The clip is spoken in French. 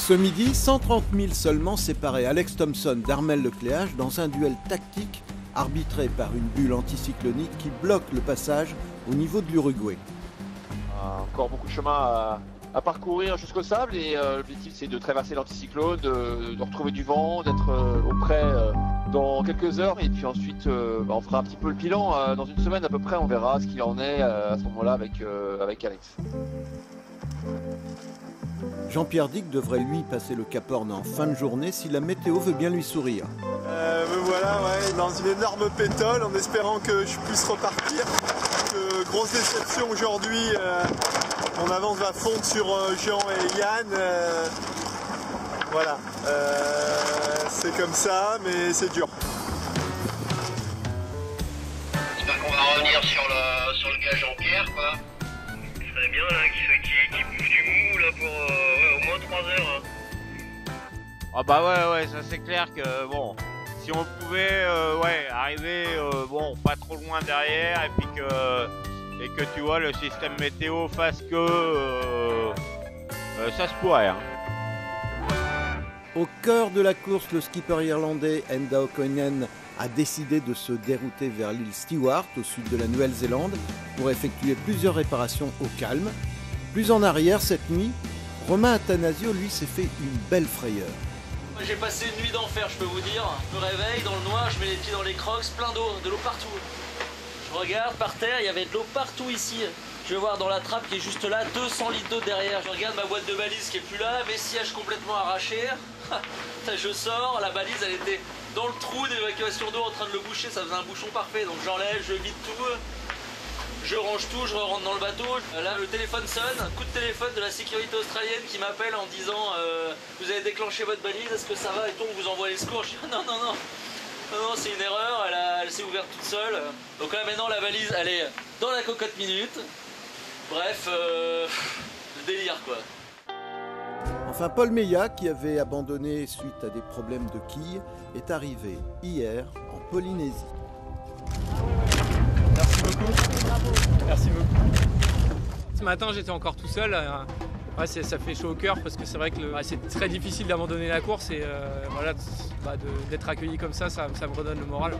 Ce midi, 130 000 seulement séparaient Alex Thompson d'Armel Lecléache dans un duel tactique arbitré par une bulle anticyclonique qui bloque le passage au niveau de l'Uruguay. Encore beaucoup de chemin à parcourir jusqu'au sable et l'objectif c'est de traverser l'anticyclone, de retrouver du vent, d'être auprès dans quelques heures et puis ensuite on fera un petit peu le bilan. Dans une semaine à peu près on verra ce qu'il en est à ce moment-là avec Alex. Jean-Pierre Dick devrait lui passer le Cap Horn en fin de journée si la météo veut bien lui sourire. Me voilà dans une énorme pétole en espérant que je puisse repartir. Grosse déception aujourd'hui, mon avance va fondre sur Jean et Yann. Voilà, c'est comme ça mais c'est dur. J'espère qu'on va revenir sur le gars Jean-Pierre quoi. Ce serait bien là qu'il bouffe du mou là pour au moins 3 heures. Hein. Ah bah ouais, ça c'est clair que bon, si on pouvait arriver pas trop loin derrière et puis que tu vois le système météo fasse que ça se pourrait. Hein. Au cœur de la course, le skipper irlandais Enda O'Connell a décidé de se dérouter vers l'île Stewart, au sud de la Nouvelle-Zélande, pour effectuer plusieurs réparations au calme. Plus en arrière, cette nuit, Romain Attanasio, lui, s'est fait une belle frayeur. J'ai passé une nuit d'enfer, je peux vous dire. Je me réveille dans le noir, je mets les pieds dans les crocs, plein d'eau, de l'eau partout. Je regarde par terre, il y avait de l'eau partout ici. Je vais voir dans la trappe qui est juste là, 200 litres d'eau derrière. Je regarde ma boîte de balise qui est plus là, mes sièges complètement arrachés. Je sors, la balise elle était dans le trou d'évacuation d'eau en train de le boucher, ça faisait un bouchon parfait. Donc j'enlève, je vide tout, je range tout, je rentre dans le bateau. Là le téléphone sonne, coup de téléphone de la sécurité australienne qui m'appelle en disant vous avez déclenché votre balise, est-ce que ça va et tout, on vous envoie les secours. Je dis non, c'est une erreur, elle s'est ouverte toute seule. Donc là maintenant la valise elle est dans la cocotte minute. Bref, le délire quoi. Enfin, Paul Meillat, qui avait abandonné suite à des problèmes de quilles, est arrivé hier en Polynésie. Merci beaucoup. Merci beaucoup. Ce matin, j'étais encore tout seul. Ça fait chaud au cœur parce que c'est vrai que c'est très difficile d'abandonner la course et d'être accueilli comme ça me redonne le moral.